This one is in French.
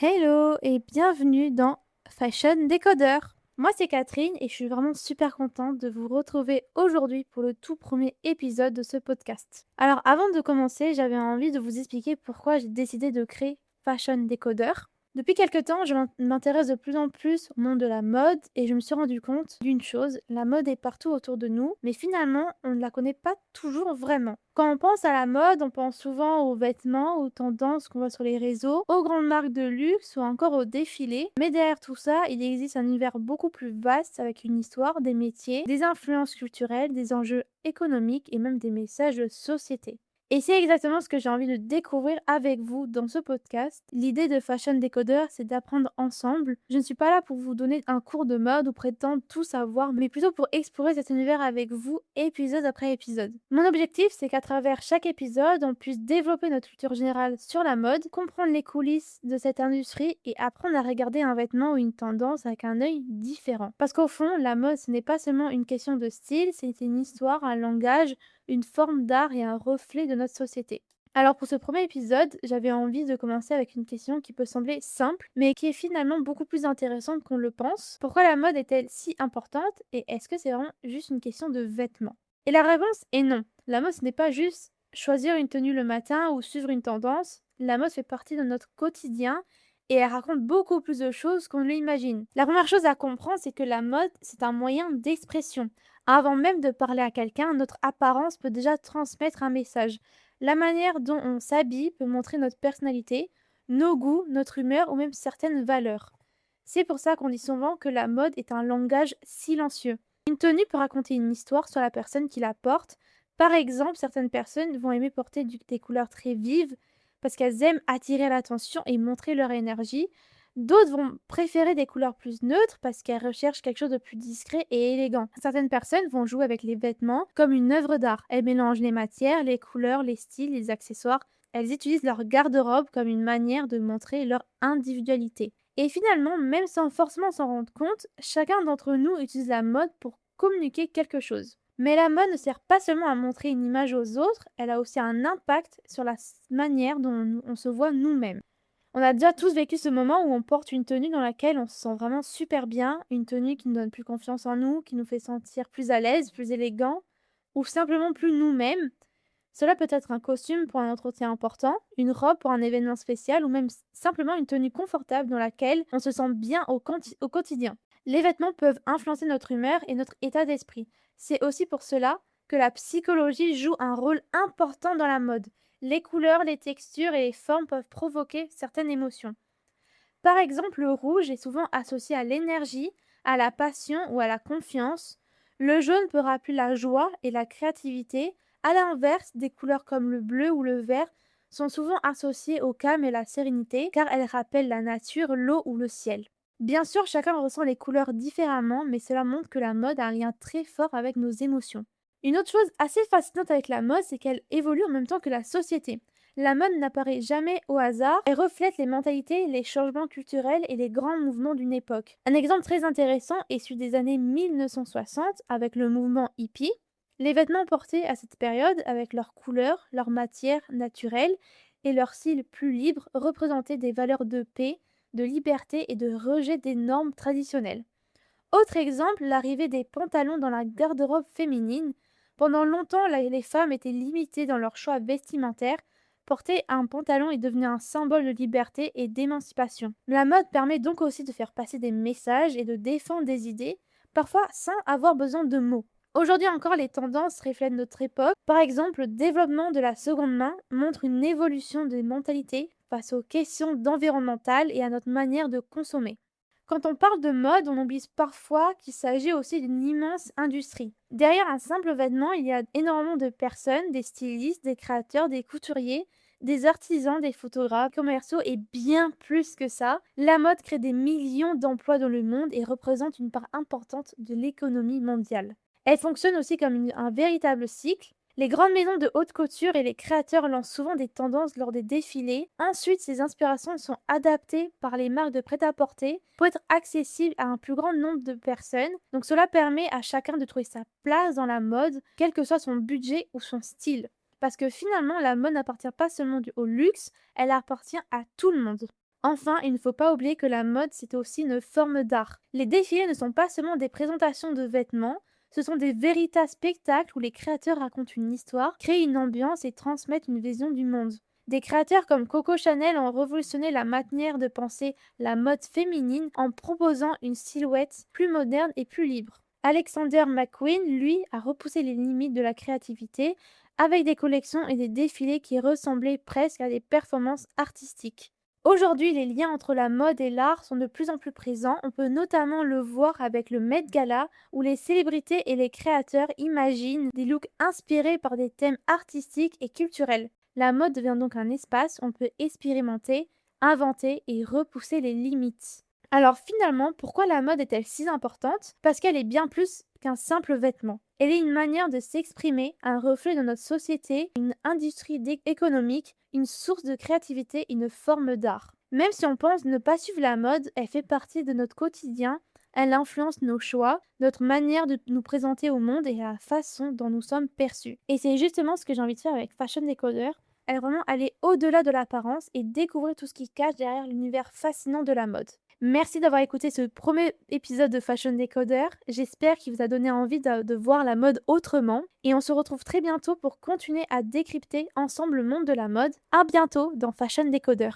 Hello et bienvenue dans Fashion Decoder. Moi c'est Catherine et je suis vraiment super contente de vous retrouver aujourd'hui pour le tout premier épisode de ce podcast. Alors avant de commencer, j'avais envie de vous expliquer pourquoi j'ai décidé de créer Fashion Decoder. Depuis quelque temps, je m'intéresse de plus en plus au monde de la mode et je me suis rendu compte d'une chose, la mode est partout autour de nous, mais finalement, on ne la connaît pas toujours vraiment. Quand on pense à la mode, on pense souvent aux vêtements, aux tendances qu'on voit sur les réseaux, aux grandes marques de luxe ou encore aux défilés. Mais derrière tout ça, il existe un univers beaucoup plus vaste avec une histoire, des métiers, des influences culturelles, des enjeux économiques et même des messages de société. Et c'est exactement ce que j'ai envie de découvrir avec vous dans ce podcast. L'idée de Fashion Decoder, c'est d'apprendre ensemble. Je ne suis pas là pour vous donner un cours de mode ou prétendre tout savoir, mais plutôt pour explorer cet univers avec vous, épisode après épisode. Mon objectif, c'est qu'à travers chaque épisode, on puisse développer notre culture générale sur la mode, comprendre les coulisses de cette industrie et apprendre à regarder un vêtement ou une tendance avec un œil différent. Parce qu'au fond, la mode, ce n'est pas seulement une question de style, c'est une histoire, un langage, une forme d'art et un reflet de notre société. Alors pour ce premier épisode, j'avais envie de commencer avec une question qui peut sembler simple, mais qui est finalement beaucoup plus intéressante qu'on le pense. Pourquoi la mode est-elle si importante et est-ce que c'est vraiment juste une question de vêtements? Et la réponse est non. La mode, ce n'est pas juste choisir une tenue le matin ou suivre une tendance. La mode fait partie de notre quotidien et elle raconte beaucoup plus de choses qu'on ne l'imagine. La première chose à comprendre, c'est que la mode, c'est un moyen d'expression. Avant même de parler à quelqu'un, notre apparence peut déjà transmettre un message. La manière dont on s'habille peut montrer notre personnalité, nos goûts, notre humeur ou même certaines valeurs. C'est pour ça qu'on dit souvent que la mode est un langage silencieux. Une tenue peut raconter une histoire sur la personne qui la porte. Par exemple, certaines personnes vont aimer porter des couleurs très vives parce qu'elles aiment attirer l'attention et montrer leur énergie. D'autres vont préférer des couleurs plus neutres parce qu'elles recherchent quelque chose de plus discret et élégant. Certaines personnes vont jouer avec les vêtements comme une œuvre d'art. Elles mélangent les matières, les couleurs, les styles, les accessoires. Elles utilisent leur garde-robe comme une manière de montrer leur individualité. Et finalement, même sans forcément s'en rendre compte, chacun d'entre nous utilise la mode pour communiquer quelque chose. Mais la mode ne sert pas seulement à montrer une image aux autres, elle a aussi un impact sur la manière dont on se voit nous-mêmes. On a déjà tous vécu ce moment où on porte une tenue dans laquelle on se sent vraiment super bien, une tenue qui nous donne plus confiance en nous, qui nous fait sentir plus à l'aise, plus élégant, ou simplement plus nous-mêmes. Cela peut être un costume pour un entretien important, une robe pour un événement spécial ou même simplement une tenue confortable dans laquelle on se sent bien au quotidien. Les vêtements peuvent influencer notre humeur et notre état d'esprit. C'est aussi pour cela que la psychologie joue un rôle important dans la mode. Les couleurs, les textures et les formes peuvent provoquer certaines émotions. Par exemple, le rouge est souvent associé à l'énergie, à la passion ou à la confiance. Le jaune peut rappeler la joie et la créativité. À l'inverse, des couleurs comme le bleu ou le vert sont souvent associées au calme et la sérénité car elles rappellent la nature, l'eau ou le ciel. Bien sûr, chacun ressent les couleurs différemment, mais cela montre que la mode a un lien très fort avec nos émotions. Une autre chose assez fascinante avec la mode, c'est qu'elle évolue en même temps que la société. La mode n'apparaît jamais au hasard, elle reflète les mentalités, les changements culturels et les grands mouvements d'une époque. Un exemple très intéressant est celui des années 1960 avec le mouvement hippie. Les vêtements portés à cette période, avec leurs couleurs, leurs matières naturelles et leur style plus libre, représentaient des valeurs de paix, de liberté et de rejet des normes traditionnelles. Autre exemple, l'arrivée des pantalons dans la garde-robe féminine. Pendant longtemps, les femmes étaient limitées dans leur choix vestimentaire. Porter un pantalon est devenu un symbole de liberté et d'émancipation. La mode permet donc aussi de faire passer des messages et de défendre des idées, parfois sans avoir besoin de mots. Aujourd'hui encore, les tendances reflètent notre époque. Par exemple, le développement de la seconde main montre une évolution des mentalités face aux questions environnementales et à notre manière de consommer. Quand on parle de mode, on oublie parfois qu'il s'agit aussi d'une immense industrie. Derrière un simple vêtement, il y a énormément de personnes, des stylistes, des créateurs, des couturiers, des artisans, des photographes, commerciaux et bien plus que ça. La mode crée des millions d'emplois dans le monde et représente une part importante de l'économie mondiale. Elle fonctionne aussi comme un véritable cycle. Les grandes maisons de haute couture et les créateurs lancent souvent des tendances lors des défilés. Ensuite, ces inspirations sont adaptées par les marques de prêt-à-porter pour être accessibles à un plus grand nombre de personnes. Donc cela permet à chacun de trouver sa place dans la mode, quel que soit son budget ou son style. Parce que finalement, la mode n'appartient pas seulement au luxe, elle appartient à tout le monde. Enfin, il ne faut pas oublier que la mode, c'est aussi une forme d'art. Les défilés ne sont pas seulement des présentations de vêtements, ce sont des véritables spectacles où les créateurs racontent une histoire, créent une ambiance et transmettent une vision du monde. Des créateurs comme Coco Chanel ont révolutionné la manière de penser la mode féminine en proposant une silhouette plus moderne et plus libre. Alexander McQueen, lui, a repoussé les limites de la créativité avec des collections et des défilés qui ressemblaient presque à des performances artistiques. Aujourd'hui, les liens entre la mode et l'art sont de plus en plus présents. On peut notamment le voir avec le Met Gala, où les célébrités et les créateurs imaginent des looks inspirés par des thèmes artistiques et culturels. La mode devient donc un espace où on peut expérimenter, inventer et repousser les limites. Alors finalement, pourquoi la mode est-elle si importante? Parce qu'elle est bien plus qu'un simple vêtement. Elle est une manière de s'exprimer, un reflet de notre société, une industrie économique, une source de créativité, une forme d'art. Même si on pense ne pas suivre la mode, elle fait partie de notre quotidien, elle influence nos choix, notre manière de nous présenter au monde et la façon dont nous sommes perçus. Et c'est justement ce que j'ai envie de faire avec Fashion Decoder, elle vraiment aller au-delà de l'apparence et découvrir tout ce qui cache derrière l'univers fascinant de la mode. Merci d'avoir écouté ce premier épisode de Fashion Decoder. J'espère qu'il vous a donné envie de voir la mode autrement. Et on se retrouve très bientôt pour continuer à décrypter ensemble le monde de la mode. À bientôt dans Fashion Decoder.